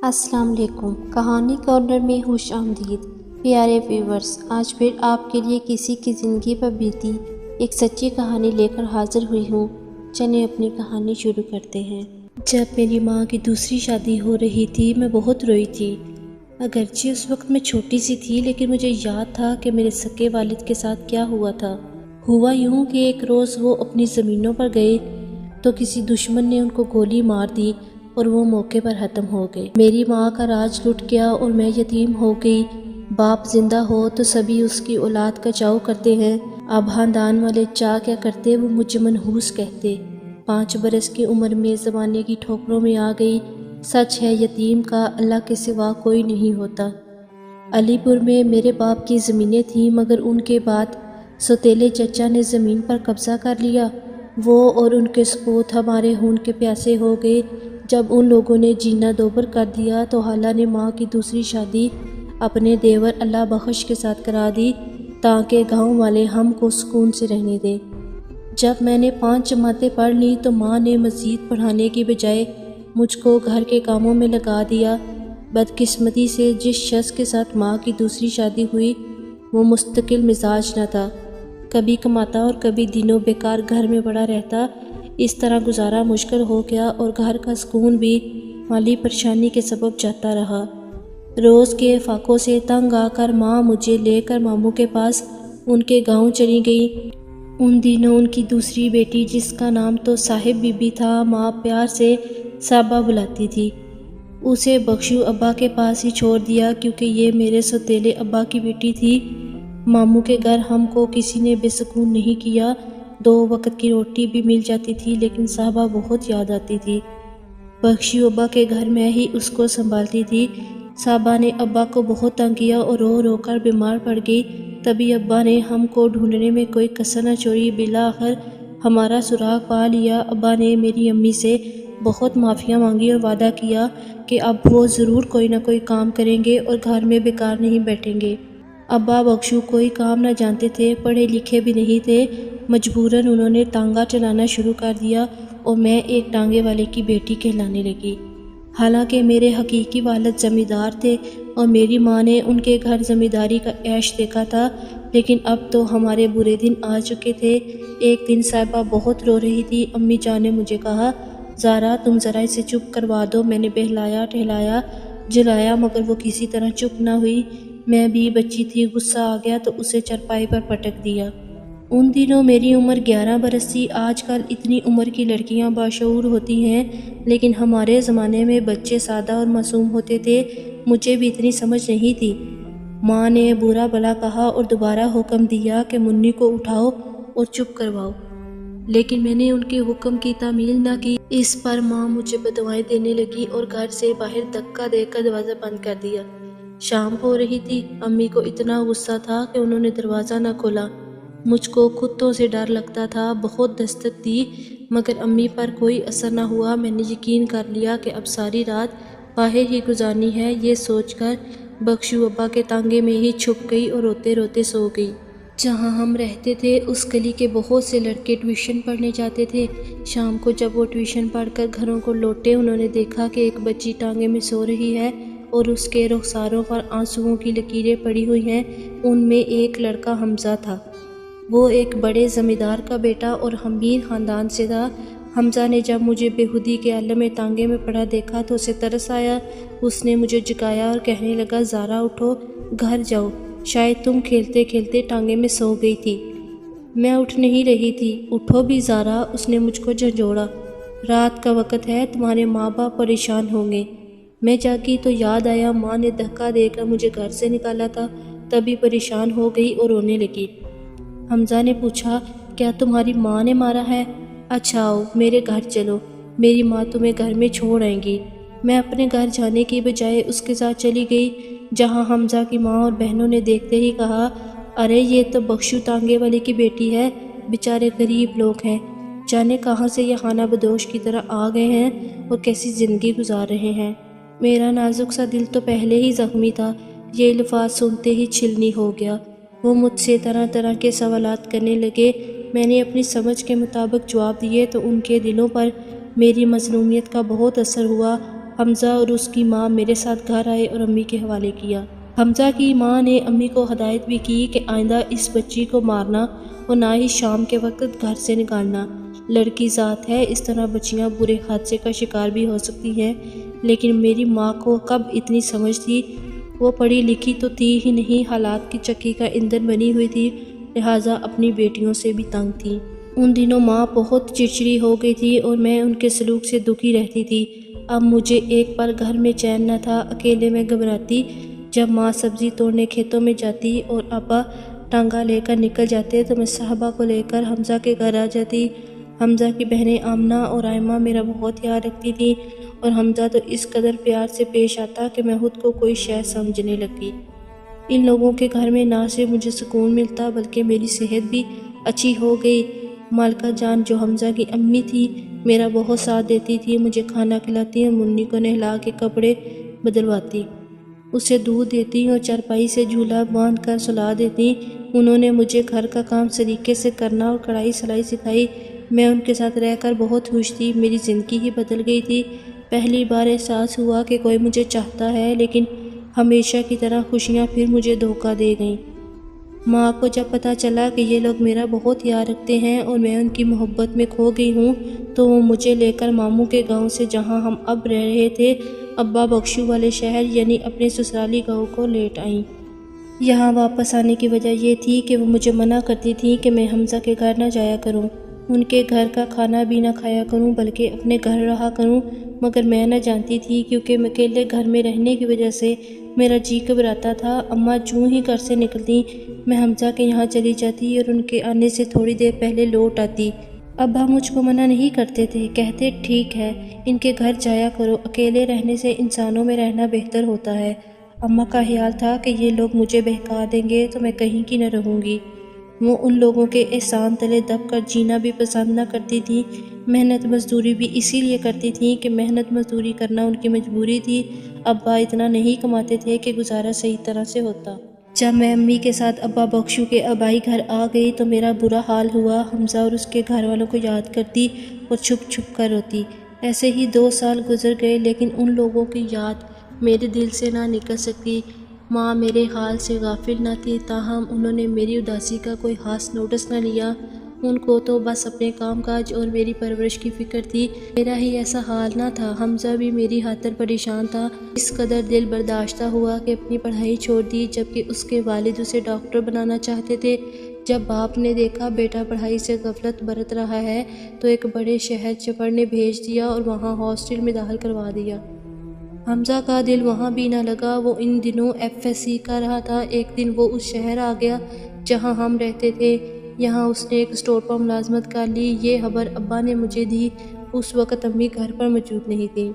السلام علیکم۔ کہانی کارنر میں خوش آمدید پیارے ویورز، آج پھر آپ کے لیے کسی کی زندگی پر بیتی ایک سچی کہانی لے کر حاضر ہوئی ہوں۔ چلیں اپنی کہانی شروع کرتے ہیں۔ جب میری ماں کی دوسری شادی ہو رہی تھی میں بہت روئی تھی۔ اگرچہ اس وقت میں چھوٹی سی تھی لیکن مجھے یاد تھا کہ میرے سکے والد کے ساتھ کیا ہوا تھا۔ ہوا یوں کہ ایک روز وہ اپنی زمینوں پر گئے تو کسی دشمن نے ان کو گولی مار دی اور وہ موقع پر ختم ہو گئے۔ میری ماں کا راج لٹ گیا اور میں یتیم ہو گئی۔ باپ زندہ ہو تو سبھی اس کی اولاد کا چاؤ کرتے ہیں، اب خاندان والے چاہ کیا کرتے وہ مجھے منحوس کہتے۔ 5 برس کی عمر میں زمانے کی ٹھوکروں میں آ گئی۔ سچ ہے یتیم کا اللہ کے سوا کوئی نہیں ہوتا۔ علی پور میں میرے باپ کی زمینیں تھیں مگر ان کے بعد سوتیلے چچا نے زمین پر قبضہ کر لیا۔ وہ اور ان کے سپوت ہمارے خون کے پیاسے ہو گئے۔ جب ان لوگوں نے جینا دوبر کر دیا تو خالہ نے ماں کی دوسری شادی اپنے دیور اللہ بخش کے ساتھ کرا دی تاکہ گاؤں والے ہم کو سکون سے رہنے دیں۔ جب میں نے 5 جماعتیں پڑھ لیں تو ماں نے مزید پڑھانے کی بجائے مجھ کو گھر کے کاموں میں لگا دیا۔ بدقسمتی سے جس شخص کے ساتھ ماں کی دوسری شادی ہوئی وہ مستقل مزاج نہ تھا، کبھی کماتا اور کبھی دنوں بیکار گھر میں پڑا رہتا۔ اس طرح گزارا مشکل ہو گیا اور گھر کا سکون بھی مالی پریشانی کے سبب جاتا رہا۔ روز کے فاقوں سے تنگ آ کر ماں مجھے لے کر ماموں کے پاس ان کے گاؤں چلی گئی۔ ان دنوں ان کی دوسری بیٹی جس کا نام تو صاحب بی بی تھا، ماں پیار سے صاحبہ بلاتی تھی، اسے بخشو ابا کے پاس ہی چھوڑ دیا کیونکہ یہ میرے سوتیلے ابا کی بیٹی تھی۔ ماموں کے گھر ہم کو کسی نے بے سکون نہیں کیا۔ 2 وقت کی روٹی بھی مل جاتی تھی لیکن صاحبہ بہت یاد آتی تھی۔ بخشو ابا کے گھر میں ہی اس کو سنبھالتی تھی۔ صاحبہ نے ابا کو بہت تنگ کیا اور رو رو کر بیمار پڑ گئی۔ تبھی ابا نے ہم کو ڈھونڈنے میں کوئی کسر نہ چھوڑی، بالآخر ہمارا سراغ پا لیا۔ ابا نے میری امی سے بہت معافیاں مانگی اور وعدہ کیا کہ اب وہ ضرور کوئی نہ کوئی کام کریں گے اور گھر میں بیکار نہیں بیٹھیں گے۔ ابا بخشو کوئی کام نہ جانتے تھے، پڑھے لکھے بھی نہیں تھے، مجبوراً انہوں نے ٹانگا چلانا شروع کر دیا اور میں ایک ٹانگے والے کی بیٹی کہلانے لگی۔ حالانکہ میرے حقیقی والد زمیندار تھے اور میری ماں نے ان کے گھر زمینداری کا عیش دیکھا تھا، لیکن اب تو ہمارے برے دن آ چکے تھے۔ ایک دن صاحبہ بہت رو رہی تھی۔ امی جان نے مجھے کہا، زارا تم ذرا اسے چپ کروا دو۔ میں نے بہلایا ٹہلایا جلایا مگر وہ کسی طرح چپ نہ ہوئی۔ میں بھی بچی تھی، غصہ آ گیا تو اسے چرپائی پر پٹک دیا۔ ان دنوں میری عمر 11 برس تھی۔ آج کل اتنی عمر کی لڑکیاں باشعور ہوتی ہیں لیکن ہمارے زمانے میں بچے سادہ اور معصوم ہوتے تھے۔ مجھے بھی اتنی سمجھ نہیں تھی۔ ماں نے برا بھلا کہا اور دوبارہ حکم دیا کہ منی کو اٹھاؤ اور چپ کرواؤ، لیکن میں نے ان کے حکم کی تعمیل نہ کی۔ اس پر ماں مجھے بددعائیں دینے لگی اور گھر سے باہر دھکا دے کر دروازہ بند کر دیا۔ شام ہو رہی تھی۔ امی کو اتنا غصہ تھا کہ انہوں نے دروازہ نہ کھولا۔ مجھ کو کتوں سے ڈر لگتا تھا، بہت دستک دی مگر امی پر کوئی اثر نہ ہوا۔ میں نے یقین کر لیا کہ اب ساری رات باہر ہی گزارنی ہے۔ یہ سوچ کر بخشو ابا کے ٹانگے میں ہی چھپ گئی اور روتے روتے سو گئی۔ جہاں ہم رہتے تھے اس گلی کے بہت سے لڑکے ٹیوشن پڑھنے جاتے تھے۔ شام کو جب وہ ٹیوشن پڑھ کر گھروں کو لوٹے انہوں نے دیکھا کہ ایک بچی ٹانگے میں سو رہی ہے اور اس کے رخساروں پر آنسوؤں کی لکیریں پڑی ہوئی ہیں۔ ان میں ایک لڑکا حمزہ تھا۔ وہ ایک بڑے زمیندار کا بیٹا اور امیر خاندان سے تھا۔ حمزہ نے جب مجھے بےخودی کے عالم میں ٹانگے میں پڑا دیکھا تو اسے ترس آیا۔ اس نے مجھے جگایا اور کہنے لگا، زارا اٹھو، گھر جاؤ، شاید تم کھیلتے کھیلتے ٹانگے میں سو گئی تھی۔ میں اٹھ نہیں رہی تھی۔ اٹھو بھی زارا، اس نے مجھ کو جھنجھوڑا، رات کا وقت ہے، تمہارے ماں باپ پریشان ہوں گے۔ میں جاگی تو یاد آیا ماں نے دھکا دے کر مجھے گھر سے نکالا تھا، تبھی پریشان ہو گئی اور رونے لگی۔ حمزہ نے پوچھا، کیا تمہاری ماں نے مارا ہے؟ اچھا آؤ میرے گھر چلو، میری ماں تمہیں گھر میں چھوڑ آئیں گی۔ میں اپنے گھر جانے کی بجائے اس کے ساتھ چلی گئی، جہاں حمزہ کی ماں اور بہنوں نے دیکھتے ہی کہا، ارے یہ تو بخشو ٹانگے والے کی بیٹی ہے، بیچارے غریب لوگ ہیں، جانے کہاں سے یہ خانہ بدوش کی طرح آ گئے ہیں اور کیسی زندگی گزار رہے ہیں۔ میرا نازک سا دل تو پہلے ہی زخمی تھا، یہ الفاظ سنتے ہی چھلنی ہو گیا۔ وہ مجھ سے طرح طرح کے سوالات کرنے لگے۔ میں نے اپنی سمجھ کے مطابق جواب دیے تو ان کے دلوں پر میری مظلومیت کا بہت اثر ہوا۔ حمزہ اور اس کی ماں میرے ساتھ گھر آئے اور امی کے حوالے کیا۔ حمزہ کی ماں نے امی کو ہدایت بھی کی کہ آئندہ اس بچی کو مارنا اور نہ ہی شام کے وقت گھر سے نکالنا، لڑکی ذات ہے، اس طرح بچیاں برے حادثے کا شکار بھی ہو سکتی ہیں۔ لیکن میری ماں کو کب اتنی سمجھ تھی، وہ پڑھی لکھی تو تھی ہی نہیں، حالات کی چکی کا ایندھن بنی ہوئی تھی، لہٰذا اپنی بیٹیوں سے بھی تنگ تھی۔ ان دنوں ماں بہت چڑچڑی ہو گئی تھی اور میں ان کے سلوک سے دکھی رہتی تھی۔ اب مجھے ایک پل گھر میں چین نہ تھا، اکیلے میں گھبراتی۔ جب ماں سبزی توڑنے کھیتوں میں جاتی اور ابا ٹانگا لے کر نکل جاتے تو میں صاحبہ کو لے کر حمزہ کے گھر آ جاتی۔ حمزہ کی بہنیں آمنہ اور آئمہ میرا بہت خیال رکھتی تھیں اور حمزہ تو اس قدر پیار سے پیش آتا کہ میں خود کو کوئی شے سمجھنے لگی۔ ان لوگوں کے گھر میں نہ صرف مجھے سکون ملتا بلکہ میری صحت بھی اچھی ہو گئی۔ مالکہ جان جو حمزہ کی امی تھی میرا بہت ساتھ دیتی تھی، مجھے کھانا کھلاتی اور منی کو نہلا کے کپڑے بدلواتی، اسے دودھ دیتی اور چارپائی سے جھولا باندھ کر سلا دیتی۔ انہوں نے مجھے گھر کا کام سلیقے سے کرنا اور کڑھائی سلائی سکھائی۔ میں ان کے ساتھ رہ کر بہت خوش تھی، میری زندگی ہی بدل گئی تھی۔ پہلی بار احساس ہوا کہ کوئی مجھے چاہتا ہے، لیکن ہمیشہ کی طرح خوشیاں پھر مجھے دھوکہ دے گئیں۔ ماں کو جب پتہ چلا کہ یہ لوگ میرا بہت خیال رکھتے ہیں اور میں ان کی محبت میں کھو گئی ہوں تو وہ مجھے لے کر ماموں کے گاؤں سے، جہاں ہم اب رہ رہے تھے، ابا بخشو والے شہر یعنی اپنے سسرالی گاؤں کو لیٹ آئیں۔ یہاں واپس آنے کی وجہ یہ تھی کہ وہ مجھے منع کرتی تھیں کہ میں حمزہ کے گھر نہ جایا کروں، ان کے گھر کا کھانا بھی نہ کھایا کروں بلکہ اپنے گھر رہا کروں، مگر میں نہ جانتی تھی کیونکہ اکیلے گھر میں رہنے کی وجہ سے میرا جی گھبراتا تھا۔ اماں جوں ہی گھر سے نکلتی میں حمزہ کے یہاں چلی جاتی اور ان کے آنے سے تھوڑی دیر پہلے لوٹ آتی۔ ابا مجھ کو منع نہیں کرتے تھے، کہتے ٹھیک ہے ان کے گھر جایا کرو، اکیلے رہنے سے انسانوں میں رہنا بہتر ہوتا ہے۔ اماں کا خیال تھا کہ یہ لوگ مجھے بہکا دیں گے تو میں کہیں کی نہ رہوں گی۔ وہ ان لوگوں کے احسان تلے دب کر جینا بھی پسند نہ کرتی تھیں۔ محنت مزدوری بھی اسی لیے کرتی تھیں کہ محنت مزدوری کرنا ان کی مجبوری تھی۔ ابا اتنا نہیں کماتے تھے کہ گزارا صحیح طرح سے ہوتا۔ جب میں امی کے ساتھ ابا بخشو کے آبائی گھر آ گئی تو میرا برا حال ہوا، حمزہ اور اس کے گھر والوں کو یاد کرتی اور چھپ چھپ کر روتی۔ ایسے ہی 2 سال گزر گئے لیکن ان لوگوں کی یاد میرے دل سے نہ نکل سکی۔ ماں میرے حال سے غافل نہ تھی، تاہم انہوں نے میری اداسی کا کوئی خاص نوٹس نہ لیا۔ ان کو تو بس اپنے کام کاج اور میری پرورش کی فکر تھی۔ میرا ہی ایسا حال نہ تھا، حمزہ بھی میری خاطر پریشان تھا۔ اس قدر دل برداشتہ ہوا کہ اپنی پڑھائی چھوڑ دی، جبکہ اس کے والد اسے ڈاکٹر بنانا چاہتے تھے۔ جب باپ نے دیکھا بیٹا پڑھائی سے غفلت برت رہا ہے تو ایک بڑے شہر پڑھنے بھیج دیا اور وہاں ہاسٹل میں داخل کروا دیا۔ حمزہ کا دل وہاں بھی نہ لگا، وہ ان دنوں FSC کر رہا تھا۔ ایک دن وہ اس شہر آ گیا جہاں ہم رہتے تھے، یہاں اس نے ایک اسٹور پر ملازمت کر لی۔ یہ خبر ابا نے مجھے دی، اس وقت امی گھر پر موجود نہیں تھیں۔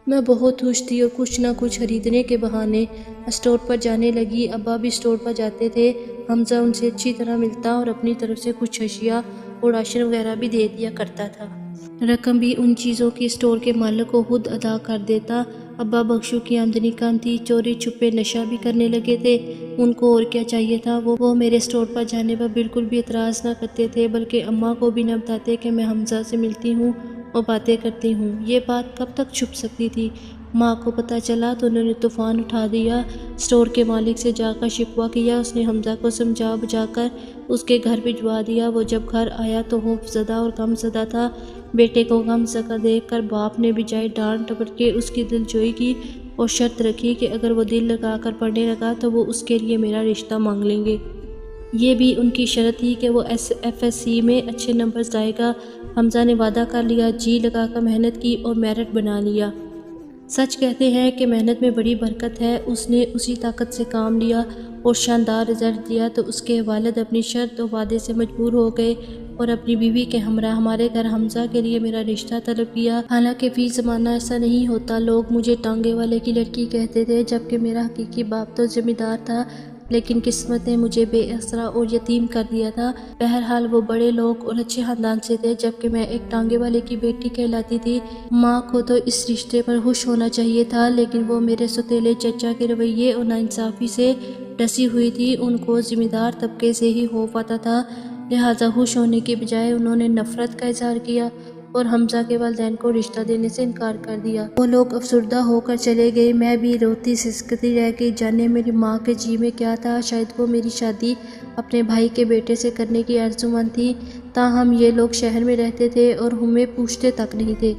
میں بہت خوش تھی اور کچھ نہ کچھ خریدنے کے بہانے اسٹور پر جانے لگی۔ ابا بھی اسٹور پر جاتے تھے، حمزہ ان سے اچھی طرح ملتا اور اپنی طرف سے کچھ اشیاء اور راشن وغیرہ بھی دے دیا کرتا تھا۔ رقم بھی ان چیزوں کی اسٹور کے مالک کو خود ادا کر دیتا۔ ابا بخشو کی آمدنی کم تھی، چوری چھپے نشہ بھی کرنے لگے تھے۔ ان کو اور کیا چاہیے تھا، وہ میرے اسٹور پر جانے پر بالکل بھی اعتراض نہ کرتے تھے، بلکہ اماں کو بھی نہ بتاتے کہ میں حمزہ سے ملتی ہوں اور باتیں کرتی ہوں۔ یہ بات کب تک چھپ سکتی تھی؟ ماں کو پتہ چلا تو انہوں نے طوفان اٹھا دیا، اسٹور کے مالک سے جا کر شکوہ کیا۔ اس نے حمزہ کو سمجھا بجھا کر اس کے گھر بھجوا دیا۔ وہ جب گھر آیا تو خوف زدہ اور غم زدہ تھا۔ بیٹے کو غم زدہ دیکھ کر باپ نے بجائے ڈانٹ ڈپٹ کے اس کی دل جوئی کی اور شرط رکھی کہ اگر وہ دل لگا کر پڑھنے لگا تو وہ اس کے لیے میرا رشتہ مانگ لیں گے۔ یہ بھی ان کی شرط تھی کہ وہ FSC میں اچھے نمبرز لائے گا۔ حمزہ نے وعدہ کر لیا، جی لگا کر محنت کی اور میرٹ بنا لیا۔ سچ کہتے ہیں کہ محنت میں بڑی برکت ہے۔ اس نے اسی طاقت سے کام لیا اور شاندار رزلٹ دیا تو اس کے والد اپنی شرط و وعدے سے مجبور ہو گئے اور اپنی بیوی کے ہمراہ ہمارے گھر حمزہ کے لیے میرا رشتہ طلب کیا۔ حالانکہ فی زمانہ ایسا نہیں ہوتا، لوگ مجھے ٹانگے والے کی لڑکی کہتے تھے، جبکہ میرا حقیقی باپ تو ذمہ دار تھا، لیکن قسمت نے مجھے بے آسرا اور یتیم کر دیا تھا۔ بہرحال وہ بڑے لوگ اور اچھے خاندان سے تھے، جبکہ میں ایک ٹانگے والے کی بیٹی کہلاتی تھی۔ ماں کو تو اس رشتے پر خوش ہونا چاہیے تھا، لیکن وہ میرے سوتیلے چچا کے رویے اور ناانصافی سے ڈسی ہوئی تھی۔ ان کو ذمہ دار طبقے سے ہی خوف آتا تھا، لہٰذا خوش ہونے کے بجائے انہوں نے نفرت کا اظہار کیا اور حمزہ کے والدین کو رشتہ دینے سے انکار کر دیا۔ وہ لوگ افسردہ ہو کر چلے گئے، میں بھی روتی سسکتی رہ گئی۔ جانے میری ماں کے جی میں کیا تھا، شاید وہ میری شادی اپنے بھائی کے بیٹے سے کرنے کی آرزومند تھی، تاہم یہ لوگ شہر میں رہتے تھے اور ہمیں پوچھتے تک نہیں تھے۔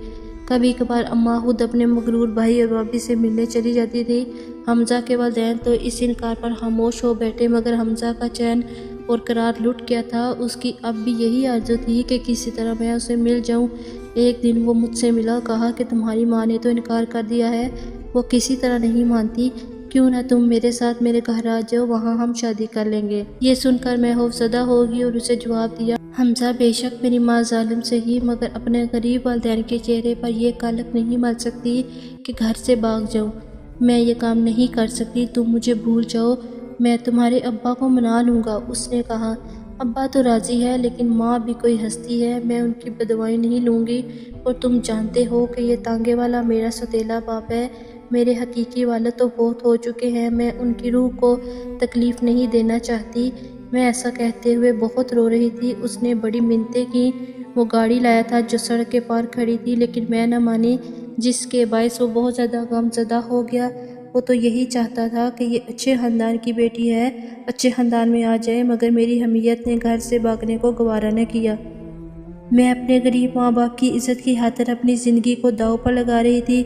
کبھی کبھار اماں خود اپنے مغرور بھائی اور بھابھی سے ملنے چلی جاتی تھی۔ حمزہ کے والدین تو اس انکار پر خاموش ہو بیٹھے، مگر حمزہ کا چین اور قرار لٹ گیا تھا۔ اس کی اب بھی یہی آرزو تھی کہ کسی طرح میں اسے مل جاؤں۔ ایک دن وہ مجھ سے ملا، کہا کہ تمہاری ماں نے تو انکار کر دیا ہے، وہ کسی طرح نہیں مانتی، کیوں نہ تم میرے ساتھ میرے گھر آ جاؤ، وہاں ہم شادی کر لیں گے۔ یہ سن کر میں خوفزدہ ہو گئی اور اسے جواب دیا، حمزہ بے شک میری ماں ظالم سہی، مگر اپنے غریب والدین کے چہرے پر یہ کالک نہیں مل سکتی کہ گھر سے بھاگ جاؤں۔ میں یہ کام نہیں کر سکتی، تم مجھے بھول جاؤ، میں تمہارے ابا کو منا لوں گا۔ اس نے کہا، ابا تو راضی ہے، لیکن ماں بھی کوئی ہستی ہے، میں ان کی بددعائی نہیں لوں گی، اور تم جانتے ہو کہ یہ تانگے والا میرا سوتیلا باپ ہے، میرے حقیقی والد تو فوت ہو چکے ہیں، میں ان کی روح کو تکلیف نہیں دینا چاہتی۔ میں ایسا کہتے ہوئے بہت رو رہی تھی۔ اس نے بڑی منتیں کی، وہ گاڑی لایا تھا جو سڑک کے پار کھڑی تھی، لیکن میں نہ مانی، جس کے باعث وہ بہت زیادہ غم زدہ ہو گیا۔ وہ تو یہی چاہتا تھا کہ یہ اچھے خاندان کی بیٹی ہے، اچھے خاندان میں آ جائے، مگر میری حمیت نے گھر سے بھاگنے کو گوارا نہ کیا۔ میں اپنے غریب ماں باپ کی عزت کی خاطر اپنی زندگی کو داؤ پر لگا رہی تھی۔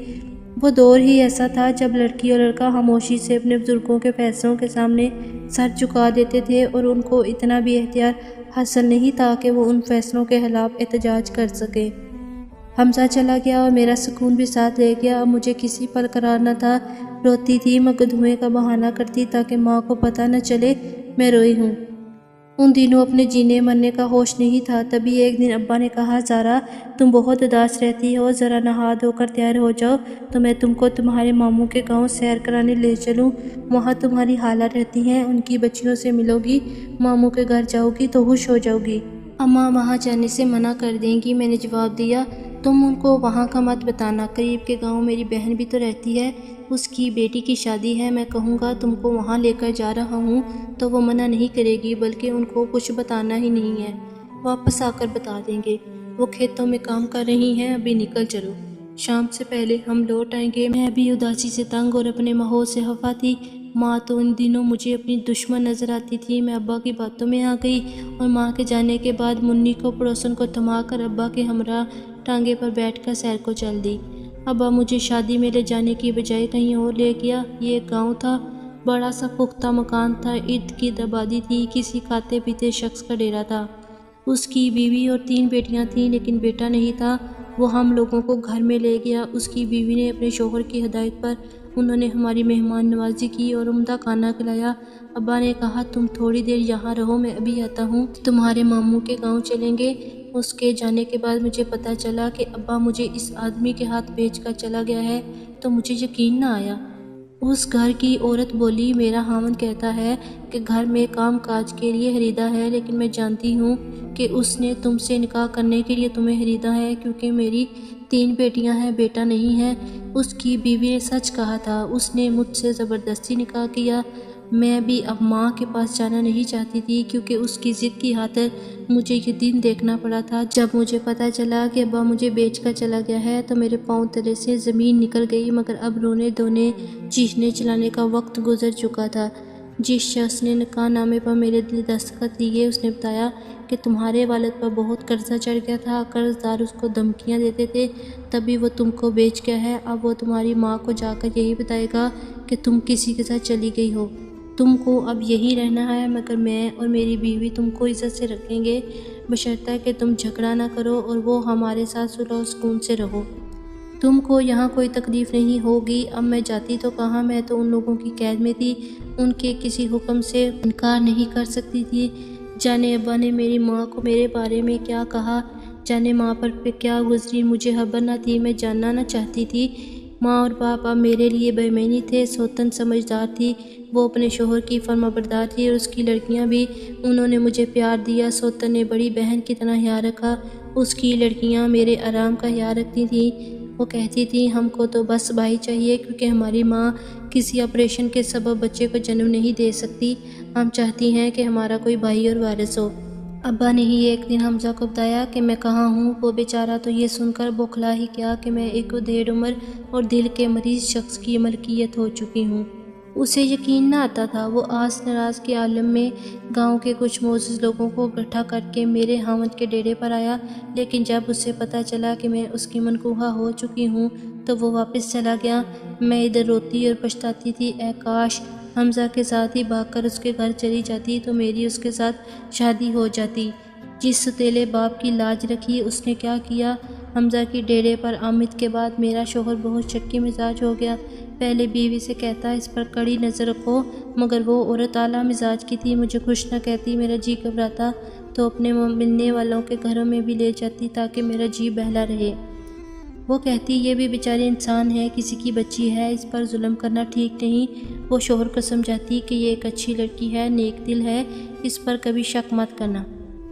وہ دور ہی ایسا تھا جب لڑکی اور لڑکا خاموشی سے اپنے بزرگوں کے فیصلوں کے سامنے سر جھکا دیتے تھے، اور ان کو اتنا بھی اختیار حاصل نہیں تھا کہ وہ ان فیصلوں کے خلاف احتجاج کر سکیں۔ حمزہ چلا گیا اور میرا سکون بھی ساتھ لے گیا۔ اب مجھے کسی پر قرار نہ تھا۔ روتی تھی، مگر دھوئیں کا بہانہ کرتی تاکہ ماں کو پتہ نہ چلے میں روئی ہوں۔ ان دنوں اپنے جینے مرنے کا ہوش نہیں تھا۔ تبھی ایک دن ابا نے کہا، زارا تم بہت اداس رہتی ہو، ذرا نہا دھو کر تیار ہو جاؤ تو میں تم کو تمہارے ماموں کے گاؤں سیر کرانے لے چلوں، وہاں تمہاری خالہ رہتی ہیں، ان کی بچیوں سے ملو گی، ماموں کے گھر جاؤ گی تو خوش ہو جاؤ گی۔ اماں وہاں جانے سے منع کر دیں گی۔ میں نے جواب دیا، تم ان کو وہاں کا مت بتانا، قریب کے گاؤں میری بہن بھی تو رہتی ہے، اس کی بیٹی کی شادی ہے، میں کہوں گا تم کو وہاں لے کر جا رہا ہوں تو وہ منع نہیں کرے گی، بلکہ ان کو کچھ بتانا ہی نہیں ہے، واپس آ کر بتا دیں گے۔ وہ کھیتوں میں کام کر رہی ہیں، ابھی نکل چلو، شام سے پہلے ہم لوٹ آئیں گے۔ میں ابھی اداسی سے تنگ اور اپنے ماحول سے خفا تھی۔ ماں تو ان دنوں مجھے اپنی دشمن نظر آتی تھی۔ میں ابا کی باتوں میں آ گئی اور ماں کے جانے کے بعد منی کو پڑوسن کو تھما کر ابا کے ہمراہ ٹانگے پر بیٹھ کر سیر کو چل دی۔ ابا مجھے شادی میں لے جانے کی بجائے کہیں اور لے گیا۔ یہ ایک گاؤں تھا، بڑا سا پختہ مکان تھا، ارد گرد آبادی تھی، کسی کھاتے پیتے شخص کا ڈیرا تھا۔ اس کی بیوی اور 3 بیٹیاں تھیں، لیکن بیٹا نہیں تھا۔ وہ ہم لوگوں کو گھر میں لے گیا۔ اس کی بیوی نے اپنے شوہر کی ہدایت پر انہوں نے ہماری مہمان نوازی کی اور عمدہ کھانا کھلایا۔ ابا نے کہا، تم تھوڑی دیر یہاں رہو، میں ابھی آتا ہوں، تمہارے ماموں کے گاؤں چلیں گے۔ اس کے جانے کے بعد مجھے پتہ چلا کہ ابا مجھے اس آدمی کے ہاتھ بیچ کر چلا گیا ہے تو مجھے یقین نہ آیا۔ اس گھر کی عورت بولی، میرا خاوند کہتا ہے کہ گھر میں کام کاج کے لیے خریدا ہے، لیکن میں جانتی ہوں کہ اس نے تم سے نکاح کرنے کے لیے تمہیں خریدا ہے، کیونکہ میری 3 بیٹیاں ہیں، بیٹا نہیں ہے۔ اس کی بیوی نے سچ کہا تھا، اس نے مجھ سے زبردستی نکاح کیا۔ میں بھی اب ماں کے پاس جانا نہیں چاہتی تھی، کیونکہ اس کی ضد کی خاطر مجھے یہ دن دیکھنا پڑا تھا جب مجھے پتہ چلا کہ ابا مجھے بیچ کر چلا گیا ہے، تو میرے پاؤں تلے سے زمین نکل گئی۔ مگر اب رونے دھونے چیخنے چلانے کا وقت گزر چکا تھا۔ جس شخص نے نکاح نامے پر میرے دستخط لیے، اس نے بتایا کہ تمہارے والد پر بہت قرضہ چڑھ گیا تھا، قرض دار اس کو دھمکیاں دیتے تھے، تبھی وہ تم کو بیچ گیا ہے۔ اب وہ تمہاری ماں کو جا کر یہی بتائے گا کہ تم کسی کے ساتھ چلی گئی ہو۔ تم کو اب یہی رہنا ہے، مگر میں اور میری بیوی تم کو عزت سے رکھیں گے، بشرطہ کہ تم جھگڑا نہ کرو اور وہ ہمارے ساتھ صلح و سکون سے رہو۔ تم کو یہاں کوئی تکلیف نہیں ہوگی۔ اب میں جاتی تو کہاں، میں تو ان لوگوں کی قید میں تھی، ان کے کسی حکم سے انکار نہیں کر سکتی تھی۔ جانے ابا نے میری ماں کو میرے بارے میں کیا کہا، جانے ماں پر کیا گزری، مجھے خبر نہ تھی، میں جاننا نہ چاہتی تھی۔ ماں اور باپ اب میرے لیے بے معنی تھے۔ سوتن سمجھدار تھی، وہ اپنے شوہر کی فرمانبردار تھی، اور اس کی لڑکیاں بھی، انہوں نے مجھے پیار دیا۔ سوتن نے بڑی بہن کی طرح خیال رکھا، اس کی لڑکیاں میرے آرام کا خیال رکھتی تھیں۔ وہ کہتی تھیں، ہم کو تو بس بھائی چاہیے، کیونکہ ہماری ماں کسی آپریشن کے سبب بچے کو جنم نہیں دے سکتی، ہم چاہتی ہیں کہ ہمارا کوئی بھائی اور وارث ہو۔ ابا نے ہی ایک دن حمزہ کو بتایا کہ میں کہاں ہوں۔ وہ بیچارہ تو یہ سن کر بوکھلا ہی کیا کہ میں ایک ڈھیر عمر اور دل کے مریض شخص کی ملکیت ہو چکی ہوں۔ اسے یقین نہ آتا تھا۔ وہ آس نراز کے عالم میں گاؤں کے کچھ معزز لوگوں کو اکٹھا کر کے میرے خاوند کے ڈیرے پر آیا، لیکن جب اسے پتہ چلا کہ میں اس کی منقوہ ہو چکی ہوں تو وہ واپس چلا گیا۔ میں ادھر روتی اور پچھتاتی تھی، اے کاش حمزہ کے ساتھ ہی بھاگ کر اس کے گھر چلی جاتی تو میری اس کے ساتھ شادی ہو جاتی۔ جس ستیلے باپ کی لاج رکھی اس نے کیا کیا۔ حمزہ کی ڈیرے پر آمد کے بعد میرا شوہر بہت شکی مزاج ہو گیا۔ پہلے بیوی سے کہتا اس پر کڑی نظر رکھو، مگر وہ عورت اعلیٰ مزاج کی تھی۔ مجھے کچھ نہ کہتی، میرا جی گھبراتا تو اپنے ملنے والوں کے گھروں میں بھی لے جاتی تاکہ میرا جی بہلا رہے۔ وہ کہتی یہ بھی بیچاری انسان ہے، کسی کی بچی ہے، اس پر ظلم کرنا ٹھیک نہیں۔ وہ شوہر کو سمجھاتی کہ یہ ایک اچھی لڑکی ہے، نیک دل ہے، اس پر کبھی شک مت کرنا۔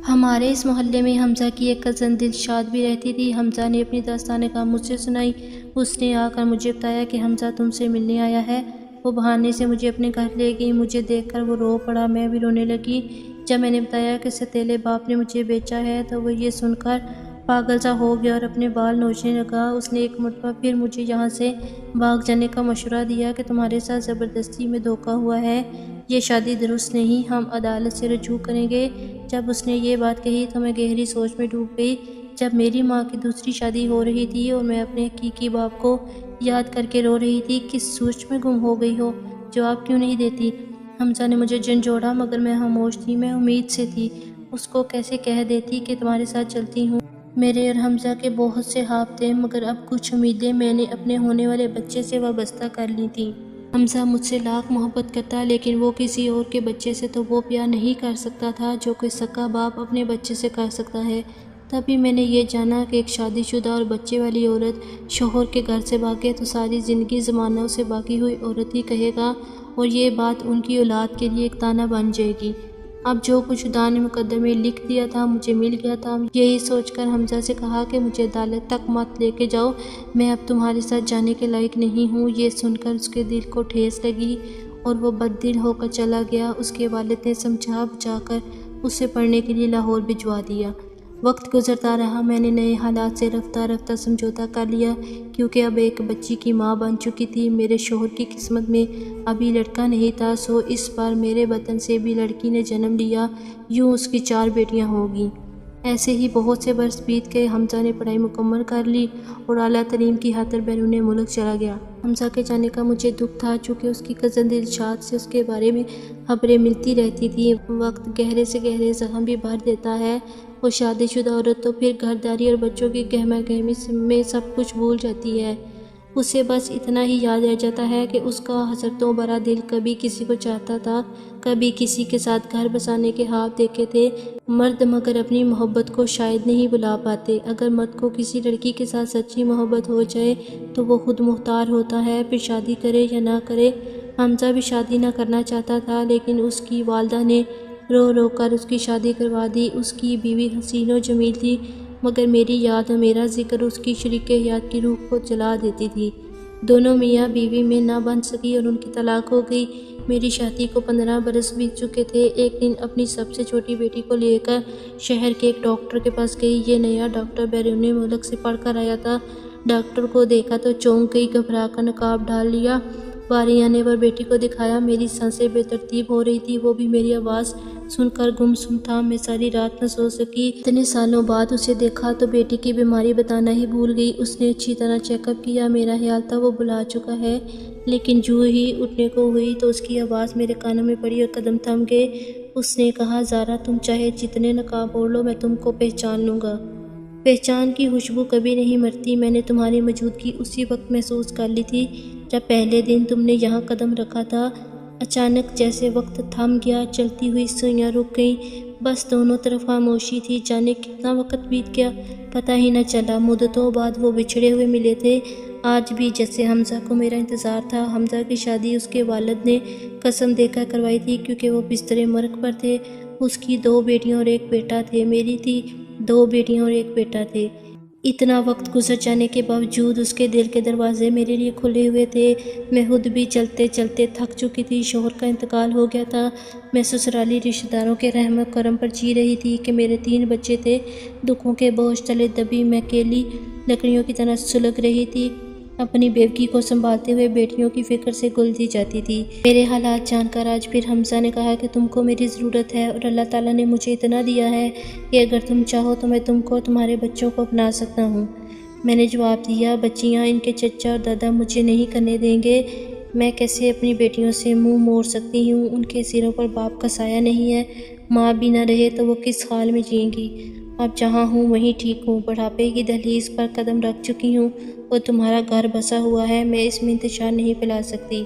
ہمارے اس محلے میں حمزہ کی ایک کزن دلشاد بھی رہتی تھی۔ حمزہ نے اپنی داستان کام مجھ سے سنائی۔ اس نے آ کر مجھے بتایا کہ حمزہ تم سے ملنے آیا ہے۔ وہ بہانے سے مجھے اپنے گھر لے گئی۔ مجھے دیکھ کر وہ رو پڑا، میں بھی رونے لگی۔ جب میں نے بتایا کہ ستیلے باپ نے مجھے بیچا ہے تو وہ یہ سن کر پاگل سا ہو گیا اور اپنے بال نوچنے لگا۔ اس نے ایک مرتبہ پھر مجھے یہاں سے بھاگ جانے کا مشورہ دیا کہ تمہارے ساتھ زبردستی میں دھوکہ ہوا ہے، یہ شادی درست نہیں، ہم عدالت سے رجوع کریں گے۔ جب اس نے یہ بات کہی تو میں گہری سوچ میں ڈوب گئی۔ جب میری ماں کی دوسری شادی ہو رہی تھی اور میں اپنے حقیقی باپ کو یاد کر کے رو رہی تھی، کس سوچ میں گم ہو گئی ہو، جواب کیوں نہیں دیتی؟ حمزہ نے مجھے جھنجھوڑا مگر میں خاموش تھی۔ میں امید سے تھی، اس کو کیسے کہہ دیتی کہ تمہارے ساتھ چلتی ہوں۔ میرے اور حمزہ کے بہت سے خواب تھے، مگر اب کچھ امیدیں میں نے اپنے ہونے والے بچے سے وابستہ کر لی تھیں۔ حمزہ مجھ سے لاکھ محبت کرتا، لیکن وہ کسی اور کے بچے سے تو وہ پیار نہیں کر سکتا تھا جو کوئی سگا باپ اپنے بچے سے کر سکتا ہے۔ تبھی میں نے یہ جانا کہ ایک شادی شدہ اور بچے والی عورت شوہر کے گھر سے بھاگے تو ساری زندگی زمانہ اسے باقی ہوئی عورت ہی کہے گا، اور یہ بات ان کی اولاد کے لیے ایک تانا بن جائے گی۔ اب جو کچھ خدا نے مقدر میں لکھ دیا تھا مجھے مل گیا تھا۔ یہی سوچ کر حمزہ سے کہا کہ مجھے عدالت تک مت لے کے جاؤ، میں اب تمہارے ساتھ جانے کے لائق نہیں ہوں۔ یہ سن کر اس کے دل کو ٹھیس لگی اور وہ بد دل ہو کر چلا گیا۔ اس کے والد نے سمجھا بجھا کر اسے پڑھنے کے لیے لاہور بھجوا دیا۔ وقت گزرتا رہا، میں نے نئے حالات سے رفتہ رفتہ سمجھوتہ کر لیا، کیونکہ اب ایک بچی کی ماں بن چکی تھی۔ میرے شوہر کی قسمت میں ابھی لڑکا نہیں تھا، سو اس بار میرے وطن سے بھی لڑکی نے جنم لیا، یوں اس کی 4 بیٹیاں ہوں گی۔ ایسے ہی بہت سے برس بیت گئے۔ حمزہ نے پڑھائی مکمل کر لی اور اعلیٰ تعلیم کی خاطر بیرون ملک چلا گیا۔ حمزہ کے جانے کا مجھے دکھ تھا، چونکہ اس کی کزن دلشاد سے اس کے بارے میں خبریں ملتی رہتی تھیں۔ وقت گہرے سے گہرے زخم بھی بھر دیتا ہے۔ وہ شادی شدہ عورت تو پھر گھرداری اور بچوں کی گہما گہمی میں سب کچھ بھول جاتی ہے۔ اسے بس اتنا ہی یاد رہ جاتا ہے کہ اس کا حسرتوں بھرا دل کبھی کسی کو چاہتا تھا، کبھی کسی کے ساتھ گھر بسانے کے خواب دیکھے تھے۔ مرد مگر اپنی محبت کو شاید نہیں بھلا پاتے۔ اگر مرد کو کسی لڑکی کے ساتھ سچی محبت ہو جائے تو وہ خود مختار ہوتا ہے، پھر شادی کرے یا نہ کرے۔ حمزہ بھی شادی نہ کرنا چاہتا تھا، لیکن اس کی والدہ نے رو رو کر اس کی شادی کروا دی۔ اس کی بیوی حسین و جمیل تھی، مگر میری یاد اور میرا ذکر اس کی شریک حیات کی روح کو جلا دیتی تھی۔ دونوں میاں بیوی میں نہ بن سکی اور ان کی طلاق ہو گئی۔ میری شادی کو 15 برس بیت چکے تھے۔ ایک دن اپنی سب سے چھوٹی بیٹی کو لے کر شہر کے ایک ڈاکٹر کے پاس گئی۔ یہ نیا ڈاکٹر بیرون ملک سے پڑھ کر آیا تھا۔ ڈاکٹر کو دیکھا تو چونک گئی، گھبرا کر نقاب ڈال لیا۔ باری آنے پر بیٹی کو دکھایا۔ میری سانسیں بے ترتیب ہو رہی تھی، وہ بھی میری آواز سن کر گمسم تھا۔ میں ساری رات نہ سو سکی۔ اتنے سالوں بعد اسے دیکھا تو بیٹی کی بیماری بتانا ہی بھول گئی۔ اس نے اچھی طرح چیک اپ کیا۔ میرا خیال تھا وہ بھلا چکا ہے، لیکن جو ہی اٹھنے کو ہوئی تو اس کی آواز میرے کانوں میں پڑی اور قدم تھم گئے۔ اس نے کہا، زارا تم چاہے جتنے نقاب اوڑھ لو، میں تم کو پہچان لوں گا۔ پہچان کی خوشبو کبھی نہیں مرتی۔ میں نے تمہاری موجودگی اسی وقت محسوس کر لی تھی جب پہلے دن تم نے یہاں قدم رکھا تھا۔ اچانک جیسے وقت تھم گیا، چلتی ہوئی سوئیاں رک گئیں، بس دونوں طرف خاموشی تھی۔ جانے کتنا وقت بیت گیا پتہ ہی نہ چلا۔ مدتوں بعد وہ بچھڑے ہوئے ملے تھے، آج بھی جیسے حمزہ کو میرا انتظار تھا۔ حمزہ کی شادی اس کے والد نے قسم دے کر کروائی تھی، کیونکہ وہ بستر مرگ پر تھے۔ اس کی 2 بیٹیاں اور 1 بیٹا تھے، میری تھی 2 بیٹیاں اور 1 بیٹا تھے۔ اتنا وقت گزر جانے کے باوجود اس کے دل کے دروازے میرے لیے کھلے ہوئے تھے۔ میں خود بھی چلتے چلتے تھک چکی تھی، شوہر کا انتقال ہو گیا تھا، میں سسرالی رشتہ داروں کے رحم و کرم پر جی رہی تھی کہ میرے 3 بچے تھے۔ دکھوں کے بوجھ تلے دبی میں اکیلی لکڑیوں کی طرح سلگ رہی تھی، اپنی بیوی کو سنبھالتے ہوئے بیٹیوں کی فکر سے گلتی جاتی تھی۔ میرے حالات جان کر آج پھر حمزہ نے کہا کہ تم کو میری ضرورت ہے اور اللہ تعالیٰ نے مجھے اتنا دیا ہے کہ اگر تم چاہو تو میں تم کو اور تمہارے بچوں کو اپنا سکتا ہوں۔ میں نے جواب دیا، بچیاں ان کے چچا اور دادا مجھے نہیں کرنے دیں گے، میں کیسے اپنی بیٹیوں سے منہ موڑ سکتی ہوں؟ ان کے سروں پر باپ کا سایہ نہیں ہے، ماں بھی نہ رہے تو وہ کس حال میں جئیں گی؟ اب جہاں ہوں وہیں ٹھیک ہوں، بڑھاپے کی دہلیز پر قدم رکھ چکی ہوں اور تمہارا گھر بسا ہوا ہے، میں اس میں انتشار نہیں پھیلا سکتی۔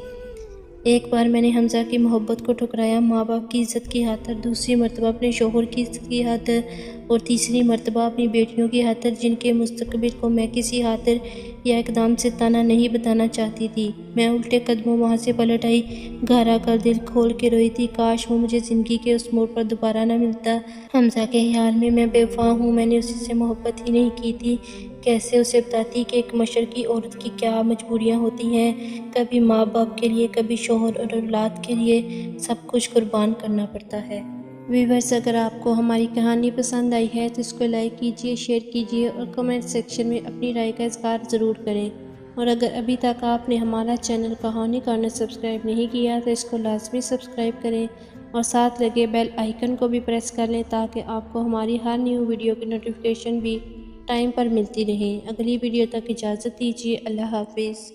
ایک بار میں نے حمزہ کی محبت کو ٹھکرایا، ماں باپ کی عزت کی خاطر، دوسری مرتبہ اپنے شوہر کی عزت کی خاطر اور تیسری مرتبہ اپنی بیٹیوں کی خاطر، جن کے مستقبل کو میں کسی خاطر یا اقدام سے تانا نہیں بتانا چاہتی تھی۔ میں الٹے قدموں وہاں سے پلٹ آئی، گھر آ کر دل کھول کے روئی تھی، کاش وہ مجھے زندگی کے اس موڑ پر دوبارہ نہ ملتا۔ حمزہ کے خیال میں بے وفا ہوں، میں نے اسی سے محبت ہی نہیں کی تھی، کیسے اسے بتاتی کہ ایک مشرقی عورت کی کیا مجبوریاں ہوتی ہیں، کبھی ماں باپ کے لیے، کبھی شوہر اور اولاد کے لیے، سب کچھ قربان کرنا پڑتا ہے۔ ویورز، اگر آپ کو ہماری کہانی پسند آئی ہے تو اس کو لائک کیجیے، شیئر کیجیے اور کمنٹ سیکشن میں اپنی رائے کا اظہار ضرور کریں، اور اگر ابھی تک آپ نے ہمارا چینل کہانی کارنر سبسکرائب نہیں کیا تو اس کو لازمی سبسکرائب کریں اور ساتھ لگے بیل آئیکن کو بھی پریس کر لیں تاکہ آپ کو ہماری ہر نیو ویڈیو کی نوٹیفیکیشن بھی ٹائم پر ملتی رہے۔ اگلی ویڈیو تک اجازت دیجیے، اللہ حافظ۔